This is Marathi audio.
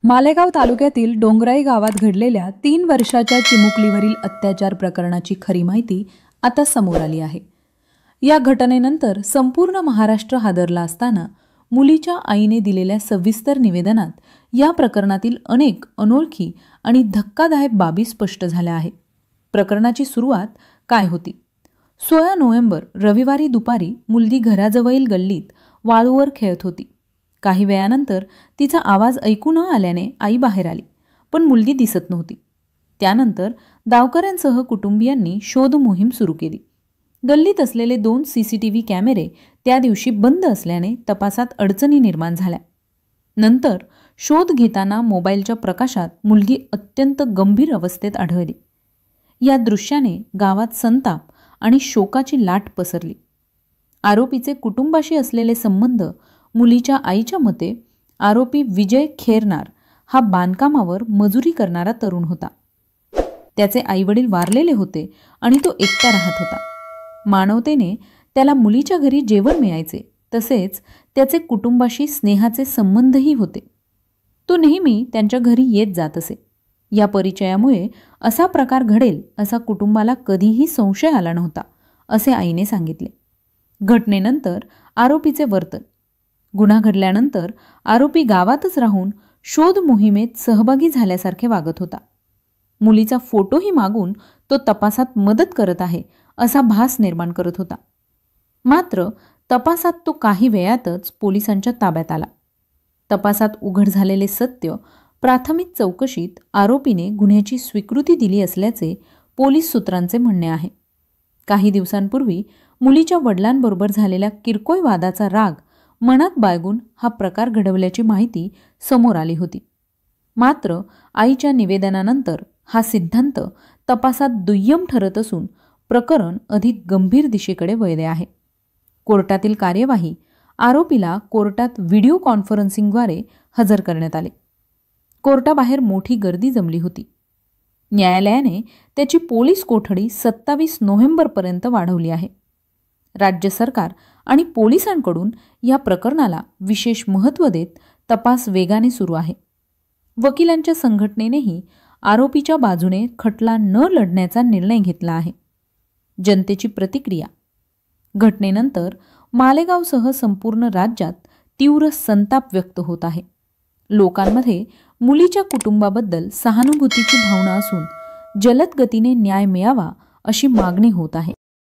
मालेगाव तालुक्यातील डोंगराई गावात घडलेल्या 3 वर्षाच्या चिमुकलीवरील अत्याचार प्रकरणाची खरी माहिती आता समोर आली आहे। या घटनेनंतर संपूर्ण महाराष्ट्र हादरला असताना मुलीच्या आईने दिलेल्या सविस्तर निवेदनात या प्रकरणातील अनेक अनोळखी आणि धक्कादायक बाबी स्पष्ट झाल्या आहेत। प्रकरणाची सुरुवात काय होती? 16 नोव्हेंबर रविवारी दुपारी मुलगी घराजवळील गल्लीत वाळूवर खेळत होती। काही वेळानंतर तिचा आवाज ऐकू न आल्याने आई बाहेर आली, पण मुलगी दिसत नव्हती। त्यानंतर गावकऱ्यांसह कुटुंबियांनी शोध मोहीम सुरू केली। गल्लीत असलेले 2 सीसीटीव्ही कॅमेरे त्या दिवशी बंद असल्याने तपासात अडचणी निर्माण झाल्या। नंतर शोध घेताना मोबाईलच्या प्रकाशात मुलगी अत्यंत गंभीर अवस्थेत आढळली। या दृश्याने गावात संताप आणि शोकाची लाट पसरली। आरोपीचे कुटुंबाशी असलेले संबंध मुलीच्या आईच्या मते आरोपी विजय खेरनार हा बांधकामावर मजुरी करणारा तरुण होता। त्याचे आईवडील वारलेले होते आणि तो एकटा राहत होता। मानवतेने त्याला मुलीच्या घरी जेवण मिळायचे, तसेच त्याचे कुटुंबाशी स्नेहाचे संबंधही होते। तो नेहमी त्यांच्या घरी येत जात असे। या परिचयामुळे असा प्रकार घडेल असा कुटुंबाला कधीही संशय आला नव्हता, असे आईने सांगितले। घटनेनंतर आरोपीचे वर्तन। गुन्हा घडल्यानंतर आरोपी गावातच राहून शोध मोहिमेत सहभागी झाल्यासारखे वागत होता। मुलीचा फोटोही मागून तो तपासात मदत करत आहे असा भास निर्माण करत होता। मात्र तपासात तो काही वेळातच पोलिसांच्या ताब्यात आला। तपासात उघड झालेले सत्य, प्राथमिक चौकशीत आरोपीने गुन्ह्याची स्वीकृती दिली असल्याचे पोलीस सूत्रांचे म्हणणे आहे। काही दिवसांपूर्वी मुलीच्या वडिलांबरोबर झालेल्या किरकोळ वादाचा राग मनात बाळगून हा प्रकार घडवल्याची माहिती समोर आली होती। मात्र आईच्या निवेदनानंतर हा सिद्धांत तपासात दुय्यम ठरत असून प्रकरण अधिक गंभीर दिशेकडे वळले आहे। कोर्टातील कार्यवाही। आरोपीला कोर्टात व्हिडिओ कॉन्फरन्सिंगद्वारे हजर करण्यात आले। कोर्टाबाहेर मोठी गर्दी जमली होती। न्यायालयाने त्याची पोलीस कोठडी 27 नोव्हेंबरपर्यंत वाढवली आहे। राज्य सरकार आणि पोलिसांकडून या प्रकरणाला विशेष महत्त्व देत तपास वेगाने सुरू आहे। वकिलांच्या संघटनेनेही आरोपीच्या बाजूने खटला न लढण्याचा निर्णय घेतला आहे। जनतेची प्रतिक्रिया। घटनेनंतर मालेगावसह संपूर्ण राज्यात तीव्र संताप व्यक्त होत आहे। लोकांमध्ये मुलीच्या कुटुंबाबद्दल सहानुभूतीची भावना असून जलद गतीने न्याय मिळावा अशी मागणी होत आहे।